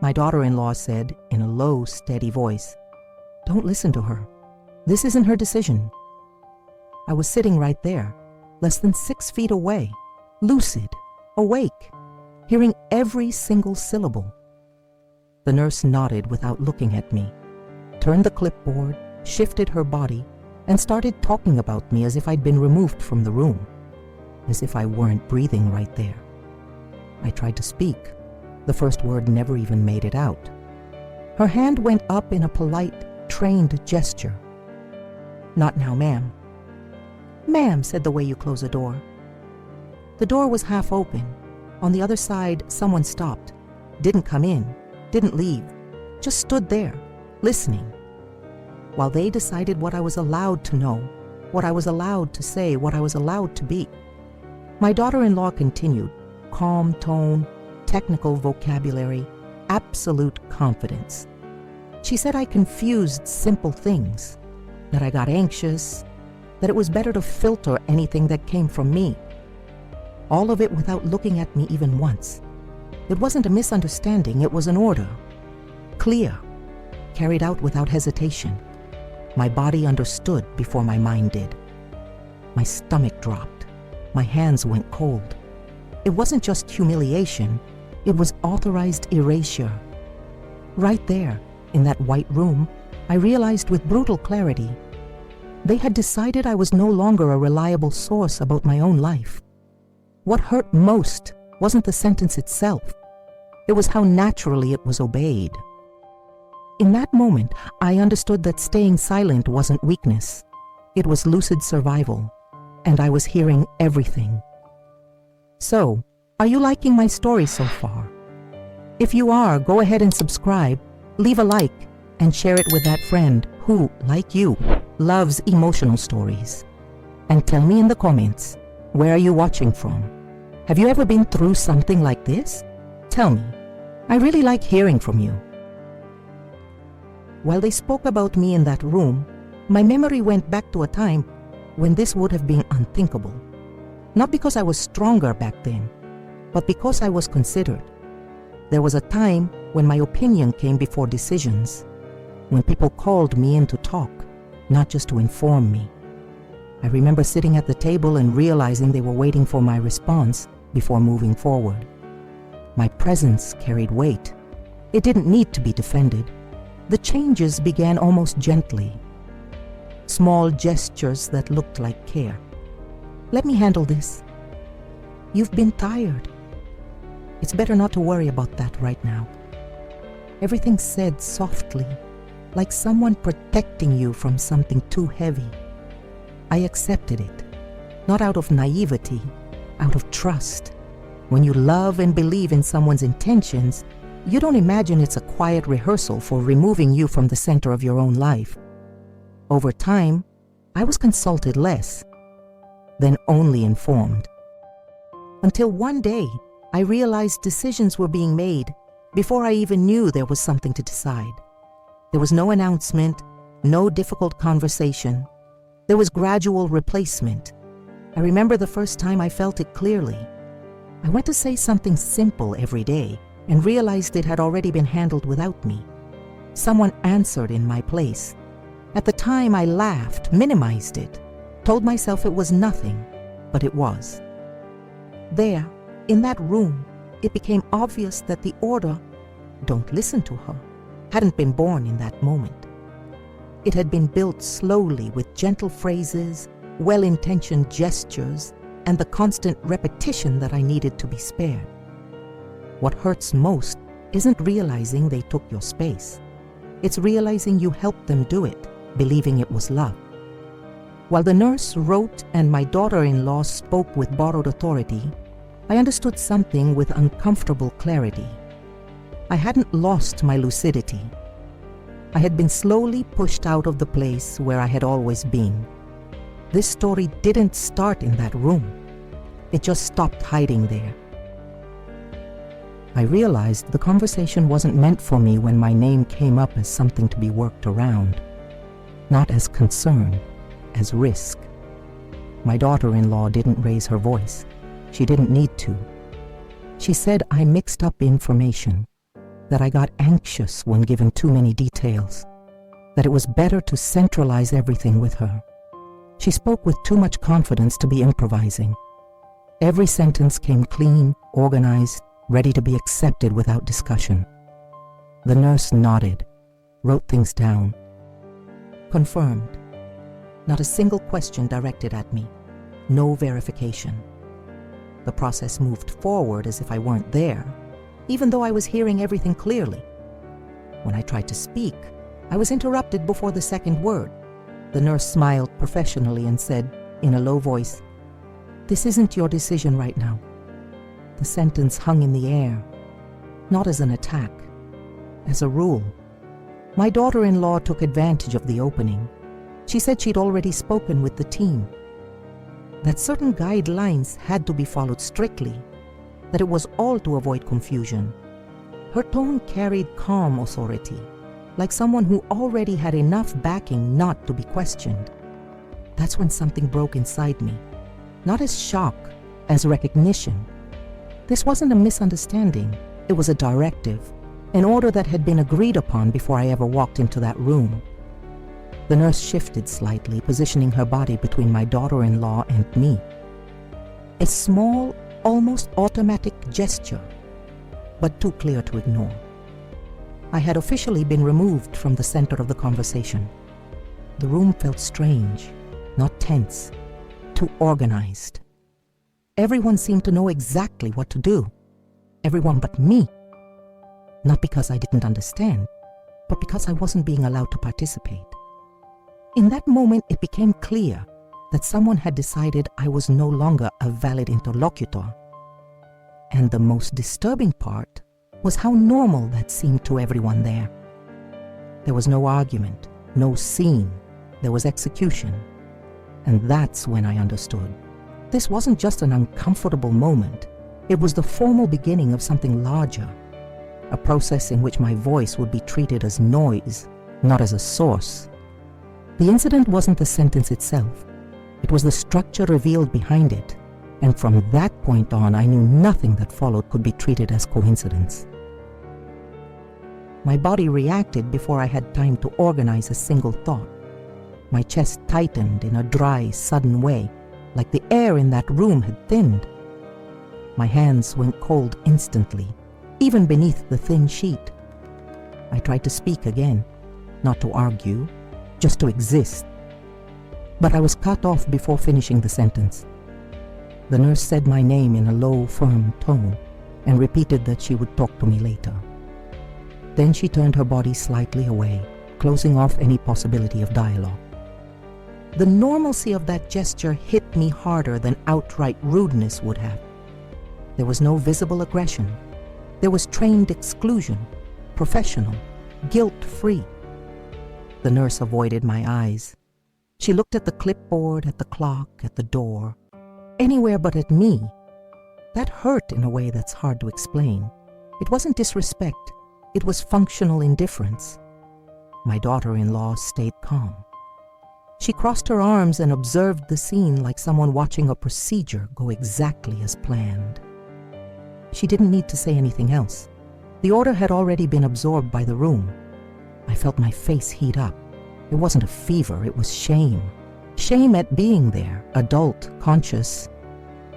My daughter-in-law said in a low, steady voice, "Don't listen to her. This isn't her decision." I was sitting right there, less than 6 feet away, lucid, awake, hearing every single syllable. The nurse nodded without looking at me, turned the clipboard, shifted her body, and started talking about me as if I'd been removed from the room, as if I weren't breathing right there. I tried to speak. The first word never even made it out. Her hand went up in a polite, trained gesture. "Not now, ma'am." "Ma'am," said the way you close a door. The door was half open. On the other side, someone stopped, didn't come in, didn't leave, just stood there, listening, while they decided what I was allowed to know, what I was allowed to say, what I was allowed to be. My daughter-in-law continued, calm tone, technical vocabulary, absolute confidence. She said I confused simple things, that I got anxious, that it was better to filter anything that came from me. All of it without looking at me even once. It wasn't a misunderstanding, it was an order. Clear, carried out without hesitation. My body understood before my mind did. My stomach dropped. My hands went cold. It wasn't just humiliation, it was authorized erasure. Right there, in that white room, I realized with brutal clarity, they had decided I was no longer a reliable source about my own life. What hurt most wasn't the sentence itself. It was how naturally it was obeyed. In that moment, I understood that staying silent wasn't weakness. It was lucid survival, and I was hearing everything. So, are you liking my story so far? If you are, go ahead and subscribe, leave a like, and share it with that friend who, like you, loves emotional stories. And tell me in the comments, where are you watching from? Have you ever been through something like this? Tell me. I really like hearing from you. While they spoke about me in that room, my memory went back to a time when this would have been unthinkable. Not because I was stronger back then, but because I was considered. There was a time when my opinion came before decisions, when people called me in to talk, not just to inform me. I remember sitting at the table and realizing they were waiting for my response before moving forward. My presence carried weight. It didn't need to be defended. The changes began almost gently. Small gestures that looked like care. "Let me handle this. You've been tired. It's better not to worry about that right now." Everything said softly, like someone protecting you from something too heavy. I accepted it, not out of naivety, out of trust. When you love and believe in someone's intentions, you don't imagine it's a quiet rehearsal for removing you from the center of your own life. Over time, I was consulted less, then only informed. Until one day, I realized decisions were being made before I even knew there was something to decide. There was no announcement, no difficult conversation. There was gradual replacement. I remember the first time I felt it clearly. I went to say something simple every day and realized it had already been handled without me. Someone answered in my place. At the time, I laughed, minimized it, told myself it was nothing, but it was. There, in that room, it became obvious that the order, "Don't listen to her," hadn't been born in that moment. It had been built slowly with gentle phrases, well-intentioned gestures, and the constant repetition that I needed to be spared. What hurts most isn't realizing they took your space. It's realizing you helped them do it, believing it was love. While the nurse wrote and my daughter-in-law spoke with borrowed authority, I understood something with uncomfortable clarity. I hadn't lost my lucidity. I had been slowly pushed out of the place where I had always been. This story didn't start in that room. It just stopped hiding there. I realized the conversation wasn't meant for me when my name came up as something to be worked around, not as concern, as risk. My daughter-in-law didn't raise her voice. She didn't need to. She said I mixed up information. that I got anxious when given too many details, that it was better to centralize everything with her. She spoke with too much confidence to be improvising. Every sentence came clean, organized, ready to be accepted without discussion. The nurse nodded, wrote things down. Confirmed. Not a single question directed at me. No verification. The process moved forward as if I weren't there, even though I was hearing everything clearly. When I tried to speak, I was interrupted before the second word. The nurse smiled professionally and said, in a low voice, "This isn't your decision right now." The sentence hung in the air, not as an attack, as a rule. My daughter-in-law took advantage of the opening. She said she'd already spoken with the team, that certain guidelines had to be followed strictly, that it was all to avoid confusion. Her tone carried calm authority, like someone who already had enough backing not to be questioned. That's when something broke inside me, not as shock, as recognition. This wasn't a misunderstanding, it was a directive, an order that had been agreed upon before I ever walked into that room. The nurse shifted slightly, positioning her body between my daughter-in-law and me. A small, almost automatic gesture, but too clear to ignore. I had officially been removed from the center of the conversation. The room felt strange, not tense, too organized. Everyone seemed to know exactly what to do. Everyone but me. Not because I didn't understand, but because I wasn't being allowed to participate. In that moment, it became clear that someone had decided I was no longer a valid interlocutor. And the most disturbing part was how normal that seemed to everyone there. There was no argument, no scene, there was execution. And that's when I understood. This wasn't just an uncomfortable moment, it was the formal beginning of something larger, a process in which my voice would be treated as noise, not as a source. The incident wasn't the sentence itself, it was the structure revealed behind it, and from that point on I knew nothing that followed could be treated as coincidence. My body reacted before I had time to organize a single thought. My chest tightened in a dry, sudden way, like the air in that room had thinned. My hands went cold instantly, even beneath the thin sheet. I tried to speak again, not to argue, just to exist. But I was cut off before finishing the sentence. The nurse said my name in a low, firm tone and repeated that she would talk to me later. Then she turned her body slightly away, closing off any possibility of dialogue. The normalcy of that gesture hit me harder than outright rudeness would have. There was no visible aggression. There was trained exclusion, professional, guilt-free. The nurse avoided my eyes. She looked at the clipboard, at the clock, at the door, anywhere but at me. That hurt in a way that's hard to explain. It wasn't disrespect, it was functional indifference. My daughter-in-law stayed calm. She crossed her arms and observed the scene like someone watching a procedure go exactly as planned. She didn't need to say anything else. The order had already been absorbed by the room. I felt my face heat up. It wasn't a fever, it was shame. Shame at being there, adult, conscious,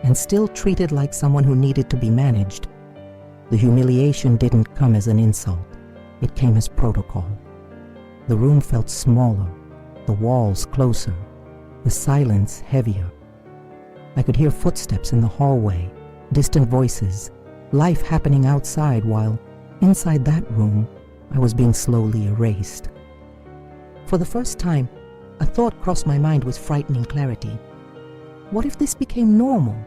and still treated like someone who needed to be managed. The humiliation didn't come as an insult. It came as protocol. The room felt smaller, the walls closer, the silence heavier. I could hear footsteps in the hallway, distant voices, life happening outside while, inside that room, I was being slowly erased. For the first time, a thought crossed my mind with frightening clarity. What if this became normal?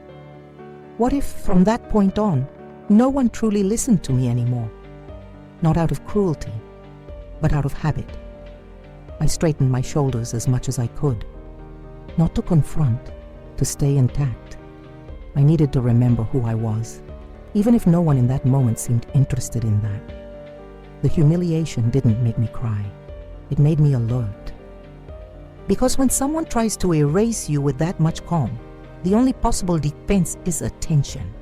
What if, from that point on, no one truly listened to me anymore? Not out of cruelty, but out of habit. I straightened my shoulders as much as I could. Not to confront, to stay intact. I needed to remember who I was, even if no one in that moment seemed interested in that. The humiliation didn't make me cry. It made me alert. Because when someone tries to erase you with that much calm, the only possible defense is attention.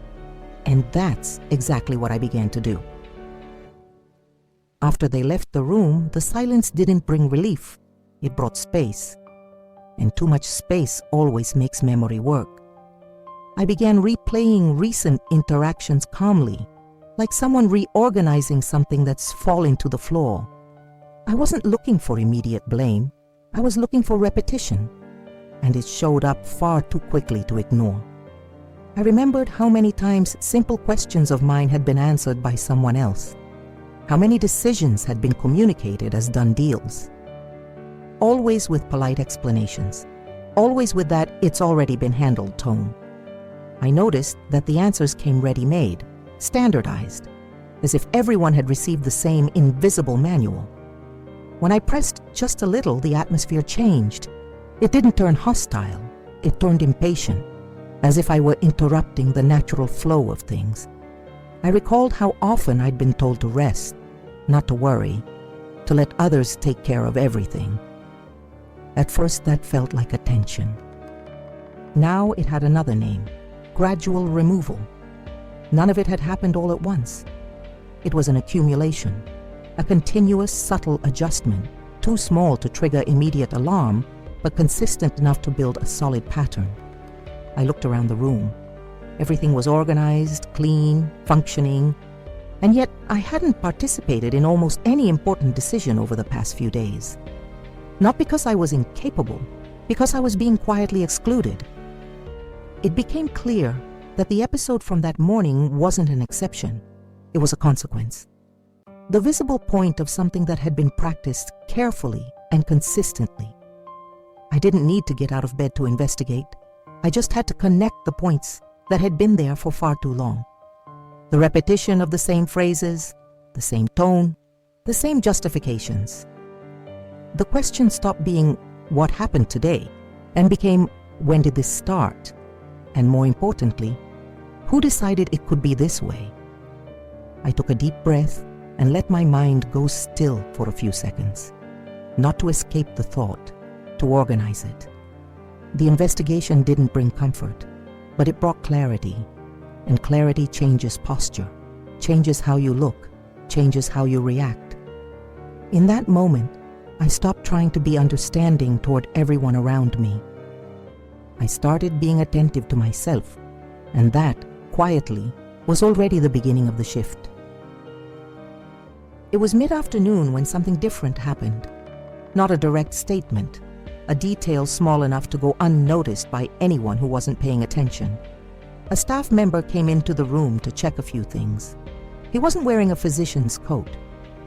And that's exactly what I began to do. After they left the room, the silence didn't bring relief. It brought space. And too much space always makes memory work. I began replaying recent interactions calmly, like someone reorganizing something that's fallen to the floor. I wasn't looking for immediate blame. I was looking for repetition, and it showed up far too quickly to ignore. I remembered how many times simple questions of mine had been answered by someone else, how many decisions had been communicated as done deals. Always with polite explanations, always with that "it's already been handled" tone. I noticed that the answers came ready-made, standardized, as if everyone had received the same invisible manual. When I pressed just a little, the atmosphere changed. It didn't turn hostile, it turned impatient, as if I were interrupting the natural flow of things. I recalled how often I'd been told to rest, not to worry, to let others take care of everything. At first, that felt like attention. Now it had another name: gradual removal. None of it had happened all at once. It was an accumulation, a continuous, subtle adjustment, too small to trigger immediate alarm, but consistent enough to build a solid pattern. I looked around the room. Everything was organized, clean, functioning, and yet I hadn't participated in almost any important decision over the past few days. Not because I was incapable, because I was being quietly excluded. It became clear that the episode from that morning wasn't an exception. It was a consequence. The visible point of something that had been practiced carefully and consistently. I didn't need to get out of bed to investigate. I just had to connect the points that had been there for far too long. The repetition of the same phrases, the same tone, the same justifications. The question stopped being "what happened today?" and became "when did this start?" And more importantly, who decided it could be this way? I took a deep breath and let my mind go still for a few seconds, not to escape the thought, to organize it. The investigation didn't bring comfort, but it brought clarity, and clarity changes posture, changes how you look, changes how you react. In that moment, I stopped trying to be understanding toward everyone around me. I started being attentive to myself, and that, quietly, was already the beginning of the shift. It was mid-afternoon when something different happened. Not a direct statement, a detail small enough to go unnoticed by anyone who wasn't paying attention. A staff member came into the room to check a few things. He wasn't wearing a physician's coat.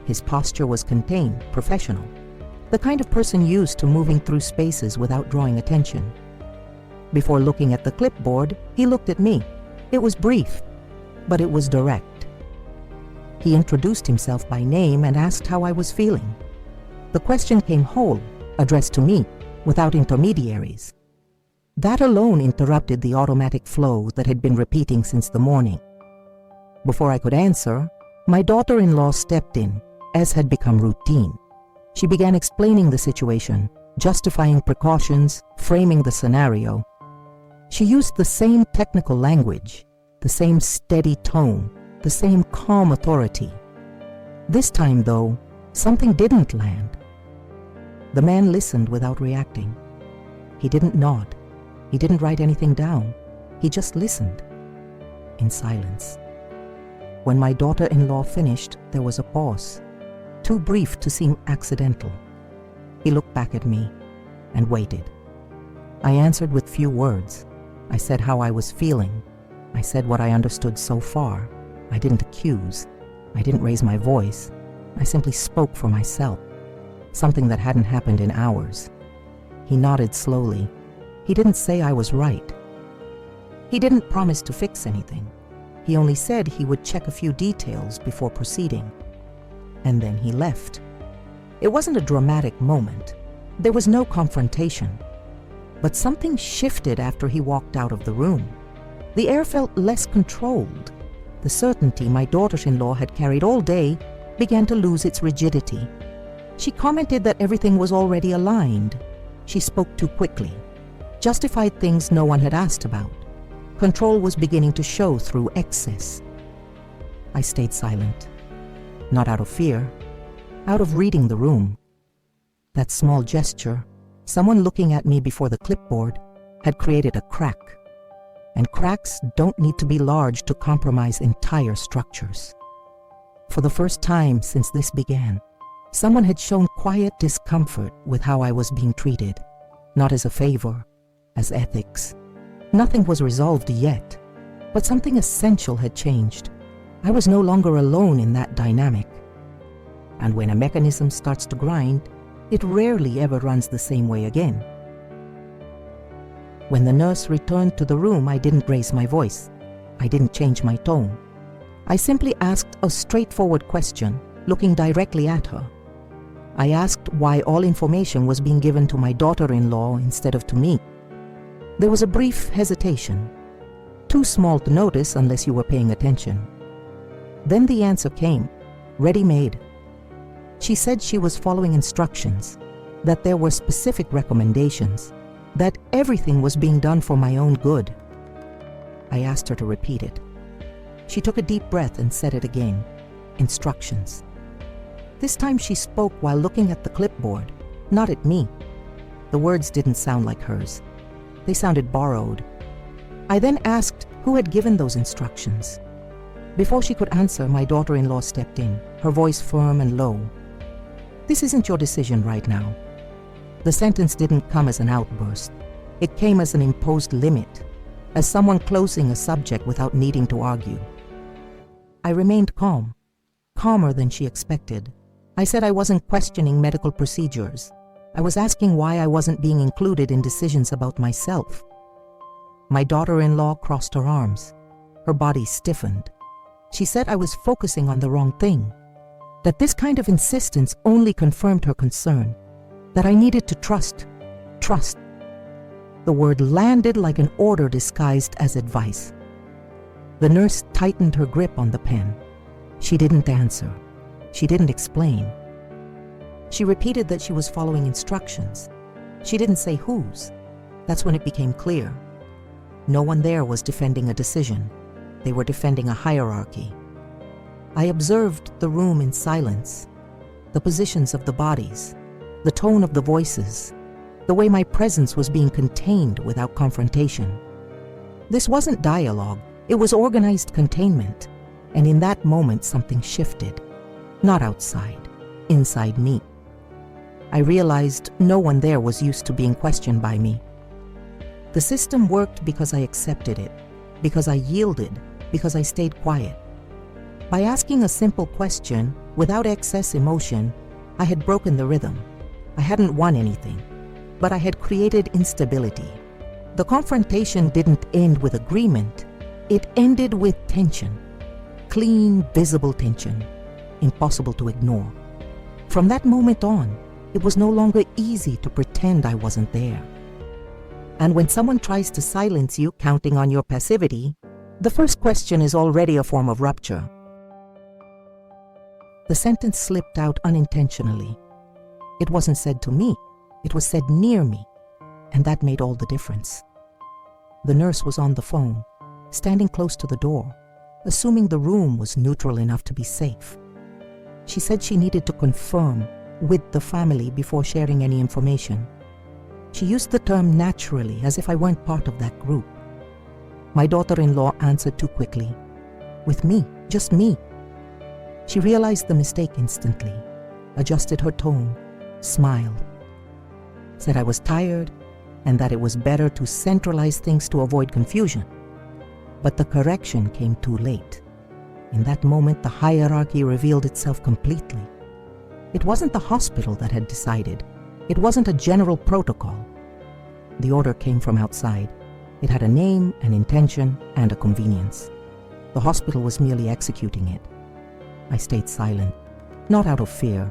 His posture was contained, professional, the kind of person used to moving through spaces without drawing attention. Before looking at the clipboard, he looked at me. It was brief, but it was direct. He introduced himself by name and asked how I was feeling. The question came whole, addressed to me, without intermediaries. That alone interrupted the automatic flow that had been repeating since the morning. Before I could answer, my daughter-in-law stepped in, as had become routine. She began explaining the situation, justifying precautions, framing the scenario. She used the same technical language, the same steady tone, the same calm authority. This time, though, something didn't land. The man listened without reacting. He didn't nod. He didn't write anything down. He just listened, in silence. When my daughter-in-law finished, there was a pause, too brief to seem accidental. He looked back at me and waited. I answered with few words. I said how I was feeling. I said what I understood so far. I didn't accuse. I didn't raise my voice. I simply spoke for myself, something that hadn't happened in hours. He nodded slowly. He didn't say I was right. He didn't promise to fix anything. He only said he would check a few details before proceeding. And then he left. It wasn't a dramatic moment. There was no confrontation. But something shifted after he walked out of the room. The air felt less controlled. The certainty my daughter-in-law had carried all day began to lose its rigidity. She commented that everything was already aligned. She spoke too quickly, justified things no one had asked about. Control was beginning to show through excess. I stayed silent, not out of fear, out of reading the room. That small gesture, someone looking at me before the clipboard, had created a crack. And cracks don't need to be large to compromise entire structures. For the first time since this began, someone had shown quiet discomfort with how I was being treated, not as a favor, as ethics. Nothing was resolved yet, but something essential had changed. I was no longer alone in that dynamic. And when a mechanism starts to grind, it rarely ever runs the same way again. When the nurse returned to the room, I didn't raise my voice. I didn't change my tone. I simply asked a straightforward question, looking directly at her. I asked why all information was being given to my daughter-in-law instead of to me. There was a brief hesitation, too small to notice unless you were paying attention. Then the answer came, ready-made. She said she was following instructions, that there were specific recommendations, that everything was being done for my own good. I asked her to repeat it. She took a deep breath and said it again. Instructions. This time she spoke while looking at the clipboard, not at me. The words didn't sound like hers. They sounded borrowed. I then asked who had given those instructions. Before she could answer, my daughter-in-law stepped in, her voice firm and low. This isn't your decision right now. The sentence didn't come as an outburst. It came as an imposed limit, as someone closing a subject without needing to argue. I remained calm, calmer than she expected. I said I wasn't questioning medical procedures. I was asking why I wasn't being included in decisions about myself. My daughter-in-law crossed her arms. Her body stiffened. She said I was focusing on the wrong thing, that this kind of insistence only confirmed her concern, that I needed to trust. The word landed like an order disguised as advice. The nurse tightened her grip on the pen. She didn't answer. She didn't explain. She repeated that she was following instructions. She didn't say whose. That's when it became clear. No one there was defending a decision. They were defending a hierarchy. I observed the room in silence, the positions of the bodies, the tone of the voices, the way my presence was being contained without confrontation. This wasn't dialogue, it was organized containment, and in that moment something shifted. Not outside, inside me. I realized no one there was used to being questioned by me. The system worked because I accepted it, because I yielded, because I stayed quiet. By asking a simple question, without excess emotion, I had broken the rhythm. I hadn't won anything, but I had created instability. The confrontation didn't end with agreement. It ended with tension. Clean, visible tension, impossible to ignore. From that moment on, it was no longer easy to pretend I wasn't there. And when someone tries to silence you, counting on your passivity, the first question is already a form of rupture. The sentence slipped out unintentionally. It wasn't said to me, it was said near me, and that made all the difference. The nurse was on the phone, standing close to the door, assuming the room was neutral enough to be safe. She said she needed to confirm with the family before sharing any information. She used the term naturally, as if I weren't part of that group. My daughter-in-law answered too quickly. With me, just me. She realized the mistake instantly, adjusted her tone, smiled, said I was tired and that it was better to centralize things to avoid confusion. But the correction came too late. In that moment, the hierarchy revealed itself completely. It wasn't the hospital that had decided. It wasn't a general protocol. The order came from outside. It had a name, an intention, and a convenience. The hospital was merely executing it. I stayed silent, not out of fear,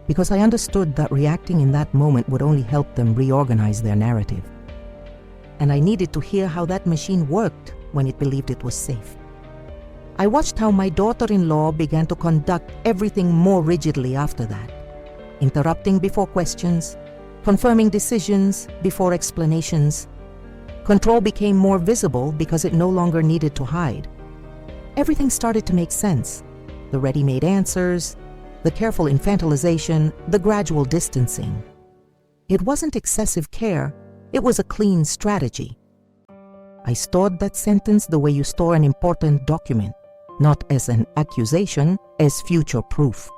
because I understood that reacting in that moment would only help them reorganize their narrative. And I needed to hear how that machine worked when it believed it was safe. I watched how my daughter-in-law began to conduct everything more rigidly after that, interrupting before questions, confirming decisions before explanations. Control became more visible because it no longer needed to hide. Everything started to make sense. The ready-made answers, the careful infantilization, the gradual distancing. It wasn't excessive care, it was a clean strategy. I stored that sentence the way you store an important document, not as an accusation, as future proof.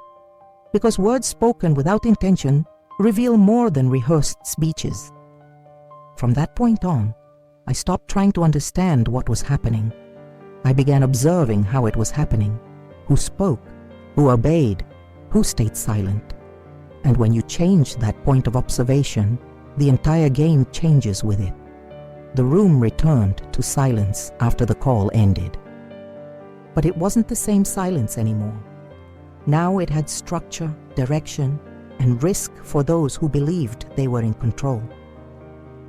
Because words spoken without intention reveal more than rehearsed speeches. From that point on, I stopped trying to understand what was happening. I began observing how it was happening, who spoke, who obeyed, who stayed silent. And when you change that point of observation, the entire game changes with it. The room returned to silence after the call ended. But it wasn't the same silence anymore. Now it had structure, direction, and risk for those who believed they were in control.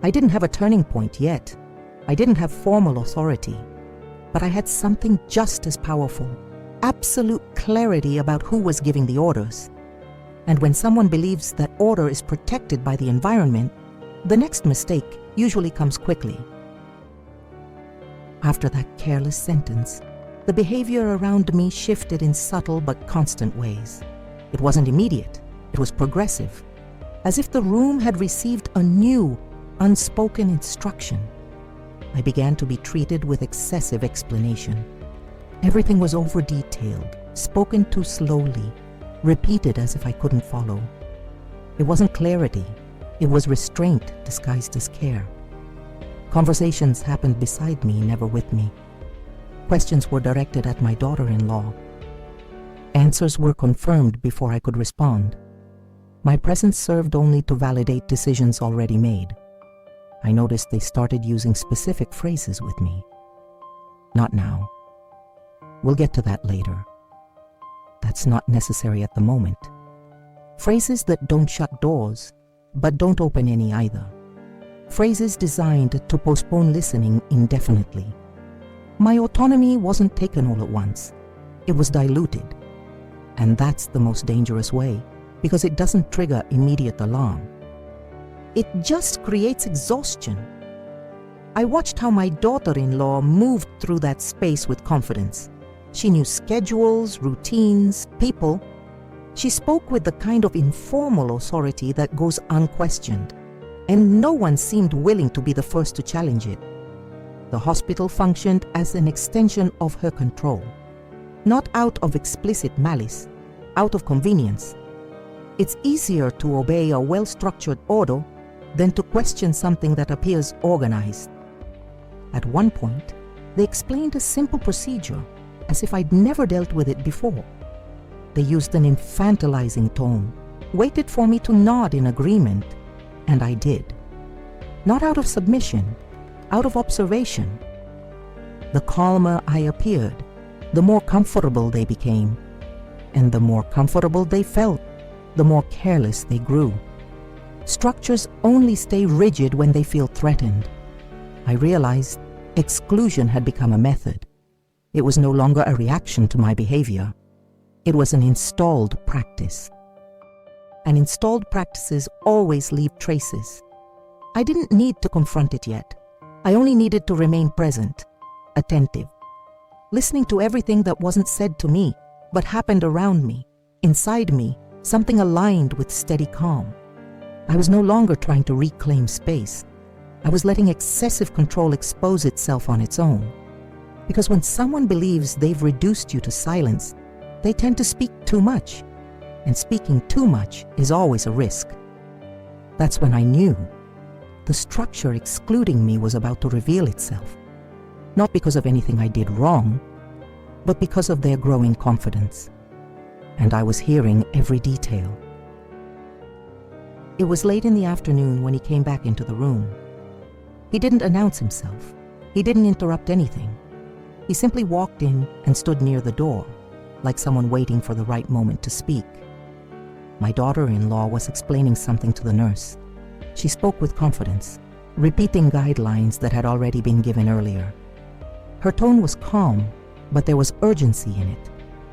I didn't have a turning point yet. I didn't have formal authority. But I had something just as powerful, absolute clarity about who was giving the orders. And when someone believes that order is protected by the environment, the next mistake usually comes quickly. After that careless sentence, the behavior around me shifted in subtle but constant ways. It wasn't immediate, it was progressive, as if the room had received a new, unspoken instruction. I began to be treated with excessive explanation. Everything was over-detailed, spoken too slowly, repeated as if I couldn't follow. It wasn't clarity, it was restraint disguised as care. Conversations happened beside me, never with me. Questions were directed at my daughter-in-law. Answers were confirmed before I could respond. My presence served only to validate decisions already made. I noticed they started using specific phrases with me. Not now. We'll get to that later. That's not necessary at the moment. Phrases that don't shut doors, but don't open any either. Phrases designed to postpone listening indefinitely. My autonomy wasn't taken all at once. It was diluted. And that's the most dangerous way, because it doesn't trigger immediate alarm. It just creates exhaustion. I watched how my daughter-in-law moved through that space with confidence. She knew schedules, routines, people. She spoke with the kind of informal authority that goes unquestioned, and no one seemed willing to be the first to challenge it. The hospital functioned as an extension of her control, not out of explicit malice, out of convenience. It's easier to obey a well-structured order than to question something that appears organized. At one point, they explained a simple procedure as if I'd never dealt with it before. They used an infantilizing tone, waited for me to nod in agreement, and I did. Not out of submission, out of observation. The calmer I appeared, the more comfortable they became, and the more comfortable they felt, the more careless they grew. Structures only stay rigid when they feel threatened. I realized exclusion had become a method. It was no longer a reaction to my behavior. It was an installed practice. And installed practices always leave traces. I didn't need to confront it yet. I only needed to remain present, attentive, listening to everything that wasn't said to me, but happened around me, inside me, something aligned with steady calm. I was no longer trying to reclaim space. I was letting excessive control expose itself on its own. Because when someone believes they've reduced you to silence, they tend to speak too much. And speaking too much is always a risk. That's when I knew the structure excluding me was about to reveal itself. Not because of anything I did wrong, but because of their growing confidence. And I was hearing every detail. It was late in the afternoon when he came back into the room. He didn't announce himself. He didn't interrupt anything. He simply walked in and stood near the door, like someone waiting for the right moment to speak. My daughter-in-law was explaining something to the nurse. She spoke with confidence, repeating guidelines that had already been given earlier. Her tone was calm, but there was urgency in it.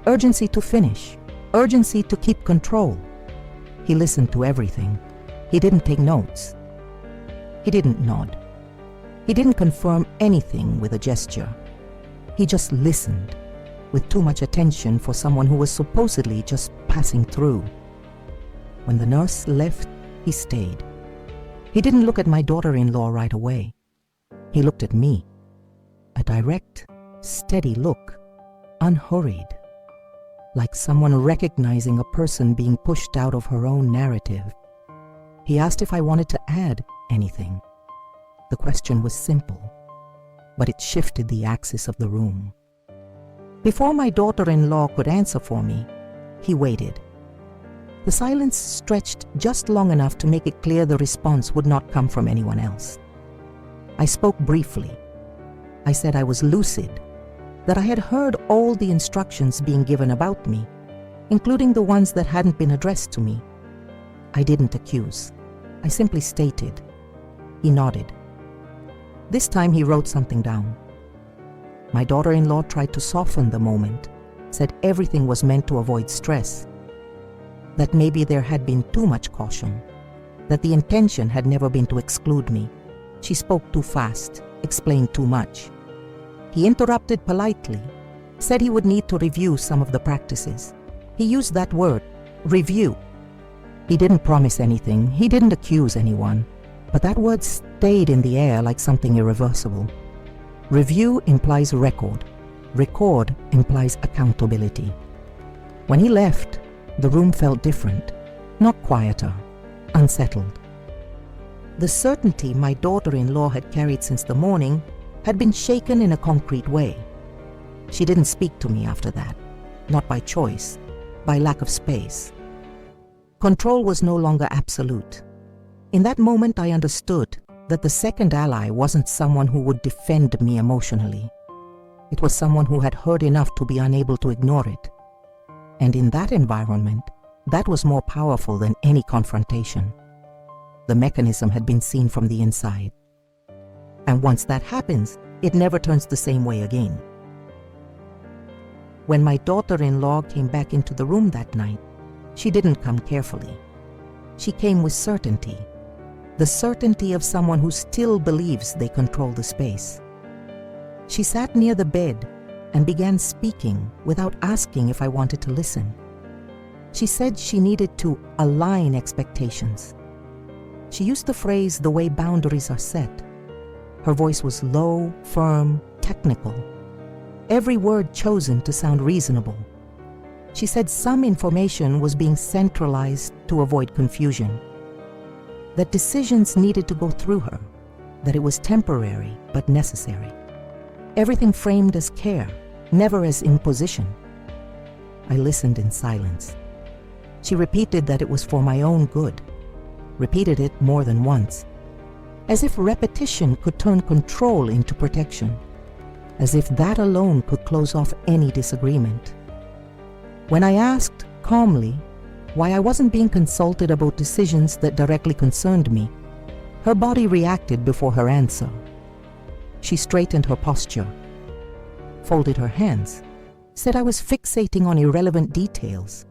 Urgency to finish, urgency to keep control. He listened to everything. He didn't take notes. He didn't nod. He didn't confirm anything with a gesture. He just listened, with too much attention for someone who was supposedly just passing through. When the nurse left, he stayed. He didn't look at my daughter-in-law right away. He looked at me. A direct, steady look, unhurried, like someone recognizing a person being pushed out of her own narrative. He asked if I wanted to add anything. The question was simple, but it shifted the axis of the room. Before my daughter-in-law could answer for me, he waited. The silence stretched just long enough to make it clear the response would not come from anyone else. I spoke briefly. I said I was lucid, that I had heard all the instructions being given about me, including the ones that hadn't been addressed to me. I didn't accuse. I simply stated. He nodded. This time he wrote something down. My daughter-in-law tried to soften the moment, said everything was meant to avoid stress, that maybe there had been too much caution, that the intention had never been to exclude me. She spoke too fast, explained too much. He interrupted politely, said he would need to review some of the practices. He used that word, review. He didn't promise anything, he didn't accuse anyone, but that word stayed in the air like something irreversible. Review implies record. Record implies accountability. When he left, the room felt different, not quieter, unsettled. The certainty my daughter-in-law had carried since the morning had been shaken in a concrete way. She didn't speak to me after that, not by choice, by lack of space. Control was no longer absolute. In that moment, I understood that the second ally wasn't someone who would defend me emotionally. It was someone who had heard enough to be unable to ignore it. And in that environment, that was more powerful than any confrontation. The mechanism had been seen from the inside. And once that happens, it never turns the same way again. When my daughter-in-law came back into the room that night, she didn't come carefully. She came with certainty, the certainty of someone who still believes they control the space. She sat near the bed and began speaking without asking if I wanted to listen. She said she needed to align expectations. She used the phrase, the way boundaries are set. Her voice was low, firm, technical. Every word chosen to sound reasonable. She said some information was being centralized to avoid confusion. That decisions needed to go through her. That it was temporary but necessary. Everything framed as care, never as imposition. I listened in silence. She repeated that it was for my own good. Repeated it more than once. As if repetition could turn control into protection. As if that alone could close off any disagreement. When I asked, calmly, why I wasn't being consulted about decisions that directly concerned me, her body reacted before her answer. She straightened her posture, folded her hands, said I was fixating on irrelevant details.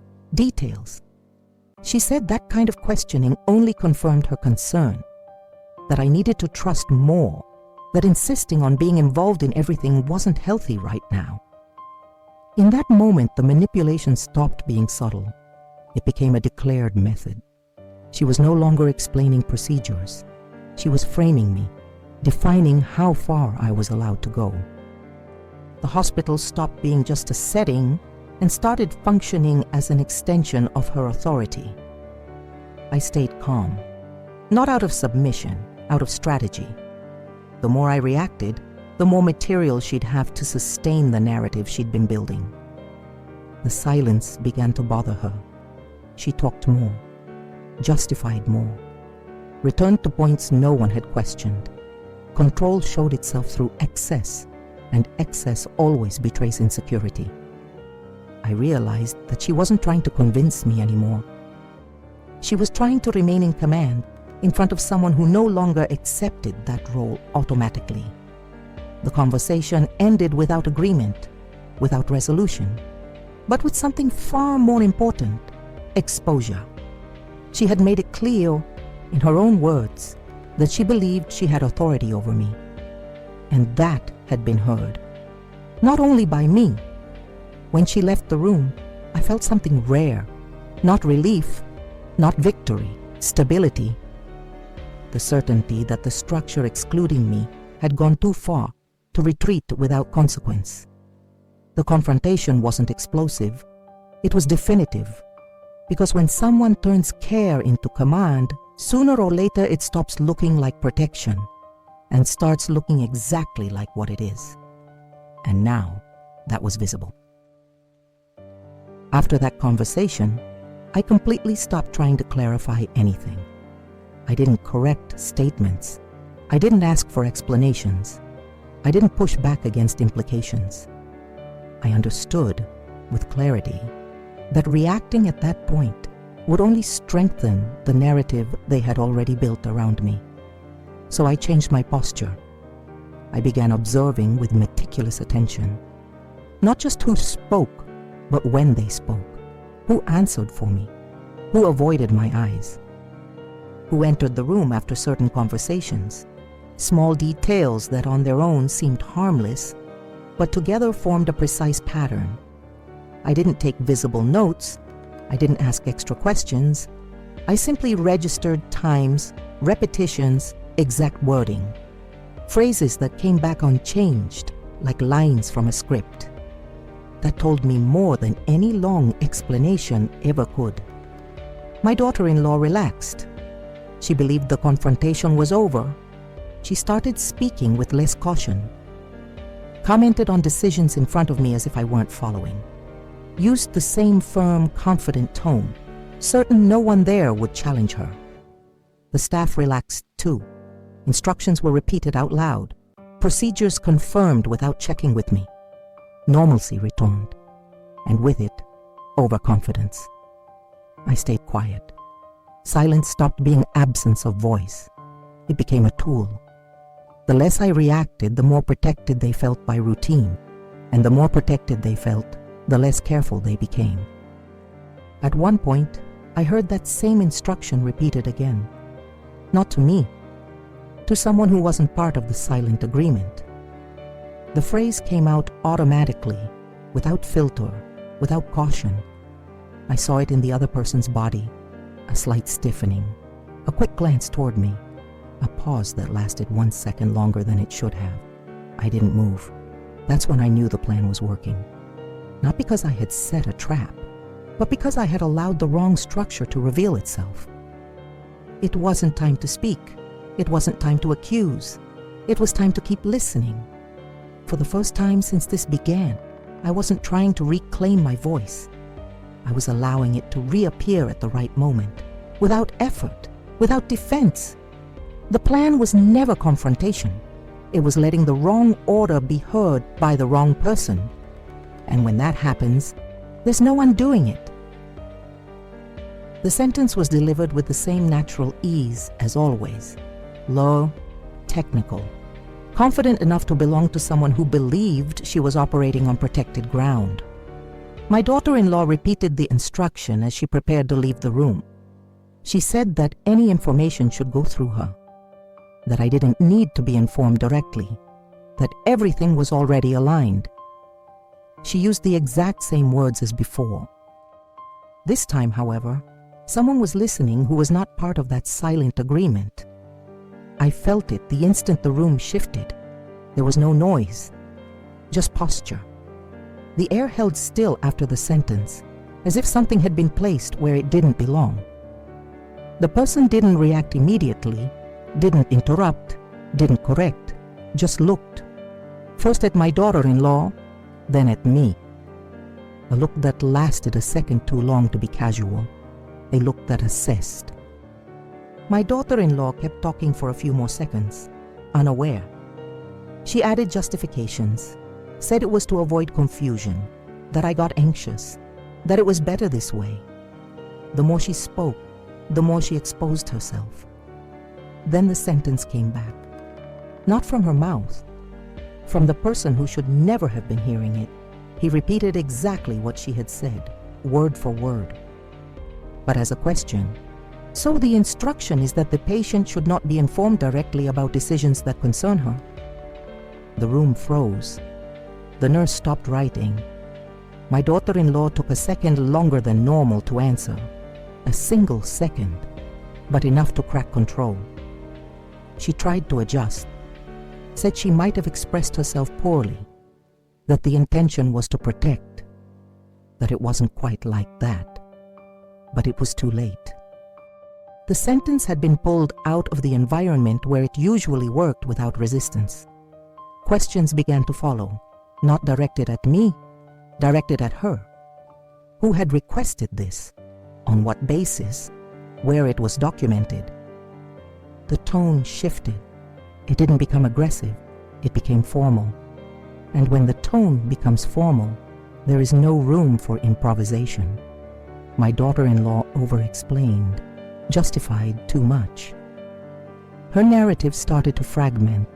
She said that kind of questioning only confirmed her concern, that I needed to trust more, that insisting on being involved in everything wasn't healthy right now. In that moment, the manipulation stopped being subtle. It became a declared method. She was no longer explaining procedures. She was framing me, defining how far I was allowed to go. The hospital stopped being just a setting and started functioning as an extension of her authority. I stayed calm, not out of submission, out of strategy. The more I reacted, the more material she'd have to sustain the narrative she'd been building. The silence began to bother her. She talked more, justified more, returned to points no one had questioned. Control showed itself through excess, and excess always betrays insecurity. I realized that she wasn't trying to convince me anymore. She was trying to remain in command in front of someone who no longer accepted that role automatically. The conversation ended without agreement, without resolution, but with something far more important: exposure. She had made it clear, in her own words, that she believed she had authority over me. And that had been heard, not only by me, When she left the room, I felt something rare. Not relief, not victory, stability. The certainty that the structure excluding me had gone too far to retreat without consequence. The confrontation wasn't explosive. It was definitive. Because when someone turns care into command, sooner or later it stops looking like protection and starts looking exactly like what it is. And now, that was visible. After that conversation, I completely stopped trying to clarify anything. I didn't correct statements. I didn't ask for explanations. I didn't push back against implications. I understood, with clarity, that reacting at that point would only strengthen the narrative they had already built around me. So I changed my posture. I began observing with meticulous attention, not just who spoke, but when they spoke, who answered for me, who avoided my eyes, who entered the room after certain conversations, small details that on their own seemed harmless, but together formed a precise pattern. I didn't take visible notes. I didn't ask extra questions. I simply registered times, repetitions, exact wording, phrases that came back unchanged, like lines from a script. That told me more than any long explanation ever could. My daughter-in-law relaxed. She believed the confrontation was over. She started speaking with less caution, commented on decisions in front of me as if I weren't following, used the same firm, confident tone, certain no one there would challenge her. The staff relaxed too. Instructions were repeated out loud, procedures confirmed without checking with me. Normalcy returned, and with it, overconfidence. I stayed quiet. Silence stopped being absence of voice. It became a tool. The less I reacted, the more protected they felt by routine, and the more protected they felt, the less careful they became. At one point, I heard that same instruction repeated again. Not to me, to someone who wasn't part of the silent agreement. The phrase came out automatically, without filter, without caution. I saw it in the other person's body, a slight stiffening, a quick glance toward me, a pause that lasted 1 second longer than it should have. I didn't move. That's when I knew the plan was working. Not because I had set a trap, but because I had allowed the wrong structure to reveal itself. It wasn't time to speak. It wasn't time to accuse. It was time to keep listening. For the first time since this began, I wasn't trying to reclaim my voice. I was allowing it to reappear at the right moment, without effort, without defense. The plan was never confrontation. It was letting the wrong order be heard by the wrong person. And when that happens, there's no undoing it. The sentence was delivered with the same natural ease as always. Low, technical, confident enough to belong to someone who believed she was operating on protected ground. My daughter-in-law repeated the instruction as she prepared to leave the room. She said that any information should go through her, that I didn't need to be informed directly, that everything was already aligned. She used the exact same words as before. This time, however, someone was listening who was not part of that silent agreement. I felt it the instant the room shifted. There was no noise, just posture. The air held still after the sentence, as if something had been placed where it didn't belong. The person didn't react immediately, didn't interrupt, didn't correct, just looked. First at my daughter-in-law, then at me. A look that lasted a second too long to be casual. A look that assessed. My daughter-in-law kept talking for a few more seconds, unaware. She added justifications, said it was to avoid confusion, that I got anxious, that it was better this way. The more she spoke, the more she exposed herself. Then the sentence came back. Not from her mouth, from the person who should never have been hearing it. He repeated exactly what she had said, word for word. But as a question, so the instruction is that the patient should not be informed directly about decisions that concern her. The room froze. The nurse stopped writing. My daughter-in-law took a second longer than normal to answer. A single second, but enough to crack control. She tried to adjust, said she might have expressed herself poorly, that the intention was to protect, that it wasn't quite like that. But it was too late. The sentence had been pulled out of the environment where it usually worked without resistance. Questions began to follow, not directed at me, directed at her. Who had requested this? On what basis? Where it was documented? The tone shifted. It didn't become aggressive, it became formal. And when the tone becomes formal, there is no room for improvisation. My daughter-in-law over-explained, justified too much. Her narrative started to fragment.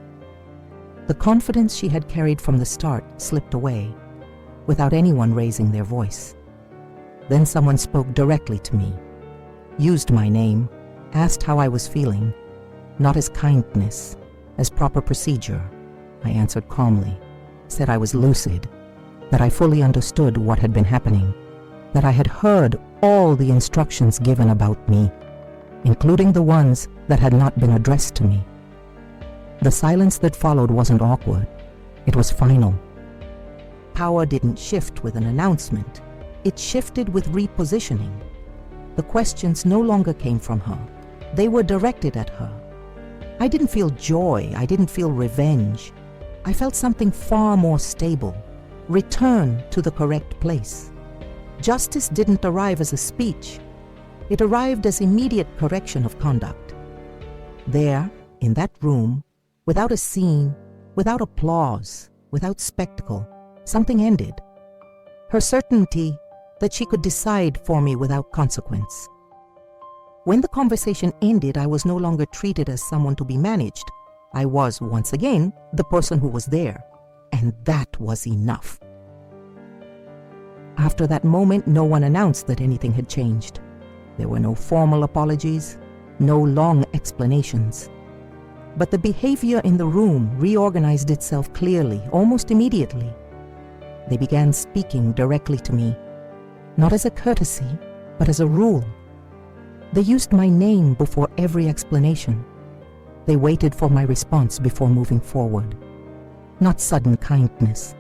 The confidence she had carried from the start slipped away, without anyone raising their voice. Then someone spoke directly to me, used my name, asked how I was feeling, not as kindness, as proper procedure. I answered calmly, said I was lucid, that I fully understood what had been happening, that I had heard all the instructions given about me, including the ones that had not been addressed to me. The silence that followed wasn't awkward, it was final. Power didn't shift with an announcement, it shifted with repositioning. The questions no longer came from her, they were directed at her. I didn't feel joy, I didn't feel revenge. I felt something far more stable, return to the correct place. Justice didn't arrive as a speech, it arrived as immediate correction of conduct. There, in that room, without a scene, without applause, without spectacle, something ended. Her certainty that she could decide for me without consequence. When the conversation ended, I was no longer treated as someone to be managed. I was, once again, the person who was there, and that was enough. After that moment, no one announced that anything had changed. There were no formal apologies, no long explanations. But the behavior in the room reorganized itself clearly, almost immediately. They began speaking directly to me, not as a courtesy, but as a rule. They used my name before every explanation. They waited for my response before moving forward. Not sudden kindness,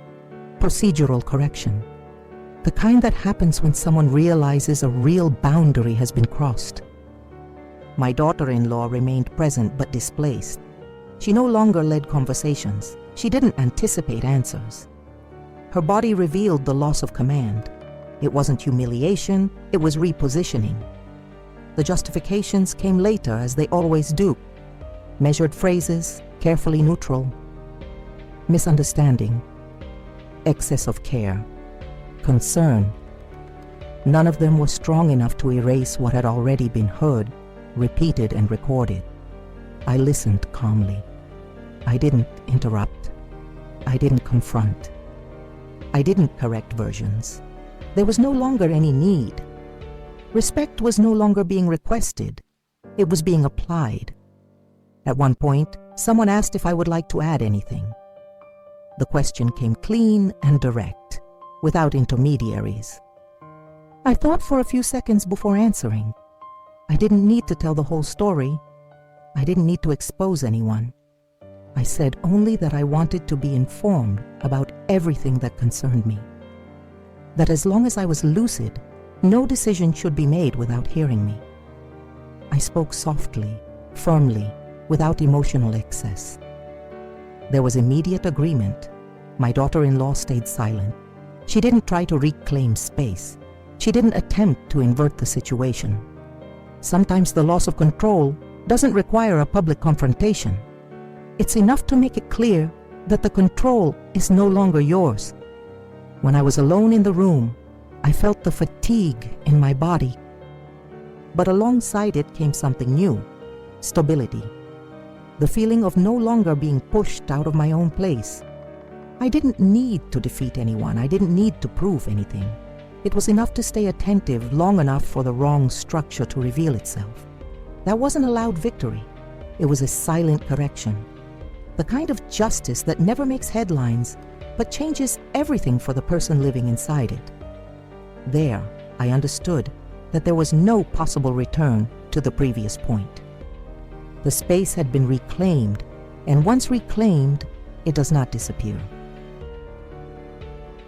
procedural correction. The kind that happens when someone realizes a real boundary has been crossed. My daughter-in-law remained present but displaced. She no longer led conversations. She didn't anticipate answers. Her body revealed the loss of command. It wasn't humiliation, it was repositioning. The justifications came later, as they always do. Measured phrases, carefully neutral. Misunderstanding, excess of care, concern. None of them were strong enough to erase what had already been heard, repeated, and recorded. I listened calmly. I didn't interrupt. I didn't confront. I didn't correct versions. There was no longer any need. Respect was no longer being requested. It was being applied. At one point, someone asked if I would like to add anything. The question came clean and direct, without intermediaries. I thought for a few seconds before answering. I didn't need to tell the whole story. I didn't need to expose anyone. I said only that I wanted to be informed about everything that concerned me. That as long as I was lucid, no decision should be made without hearing me. I spoke softly, firmly, without emotional excess. There was immediate agreement. My daughter-in-law stayed silent. She didn't try to reclaim space. She didn't attempt to invert the situation. Sometimes the loss of control doesn't require a public confrontation. It's enough to make it clear that the control is no longer yours. When I was alone in the room, I felt the fatigue in my body. But alongside it came something new, stability. The feeling of no longer being pushed out of my own place. I didn't need to defeat anyone. I didn't need to prove anything. It was enough to stay attentive long enough for the wrong structure to reveal itself. That wasn't a loud victory. It was a silent correction. The kind of justice that never makes headlines, but changes everything for the person living inside it. There, I understood that there was no possible return to the previous point. The space had been reclaimed, and once reclaimed, it does not disappear.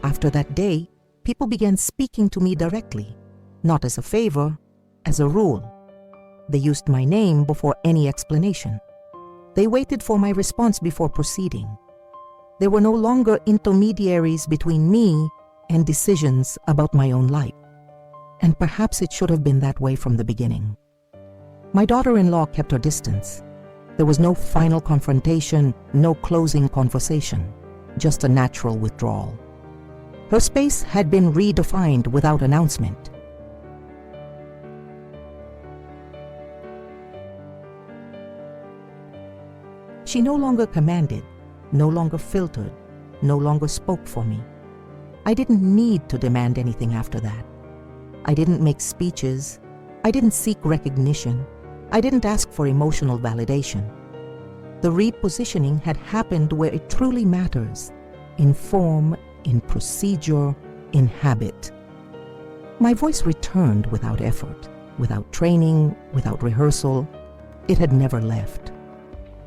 After that day, people began speaking to me directly, not as a favor, as a rule. They used my name before any explanation. They waited for my response before proceeding. There were no longer intermediaries between me and decisions about my own life. And perhaps it should have been that way from the beginning. My daughter-in-law kept her distance. There was no final confrontation, no closing conversation, just a natural withdrawal. Her space had been redefined without announcement. She no longer commanded, no longer filtered, no longer spoke for me. I didn't need to demand anything after that. I didn't make speeches. I didn't seek recognition. I didn't ask for emotional validation. The repositioning had happened where it truly matters, in form, in procedure, in habit. My voice returned without effort, without training, without rehearsal. It had never left.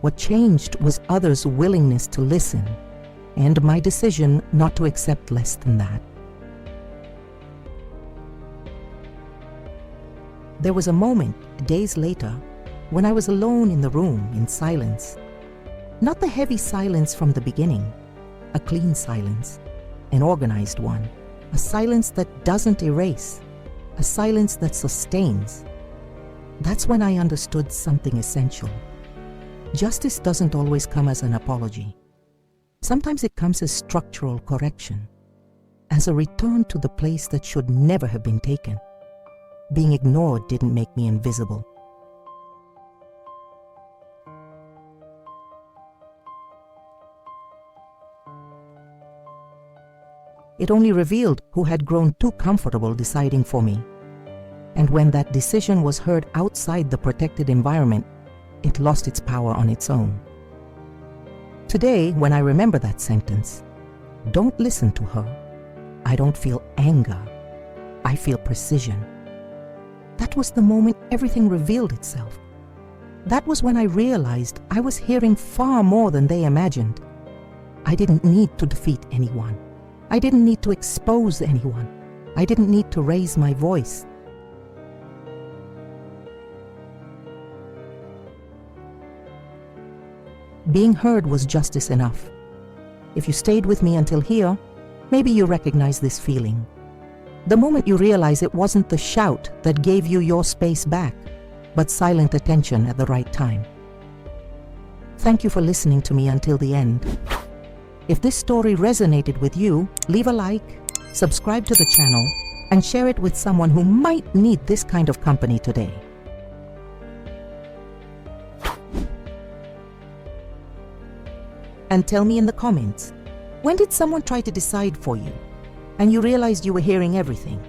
What changed was others' willingness to listen, and my decision not to accept less than that. There was a moment, days later, when I was alone in the room, in silence. Not the heavy silence from the beginning, a clean silence, an organized one, a silence that doesn't erase, a silence that sustains. That's when I understood something essential. Justice doesn't always come as an apology. Sometimes it comes as structural correction, as a return to the place that should never have been taken. Being ignored didn't make me invisible. It only revealed who had grown too comfortable deciding for me. And when that decision was heard outside the protected environment, it lost its power on its own. Today, when I remember that sentence, don't listen to her. I don't feel anger. I feel precision. That was the moment everything revealed itself. That was when I realized I was hearing far more than they imagined. I didn't need to defeat anyone. I didn't need to expose anyone. I didn't need to raise my voice. Being heard was justice enough. If you stayed with me until here, maybe you recognize this feeling. The moment you realize it wasn't the shout that gave you your space back, but silent attention at the right time. Thank you for listening to me until the end. If this story resonated with you, leave a like, subscribe to the channel, and share it with someone who might need this kind of company today. And tell me in the comments, when did someone try to decide for you and you realized you were hearing everything?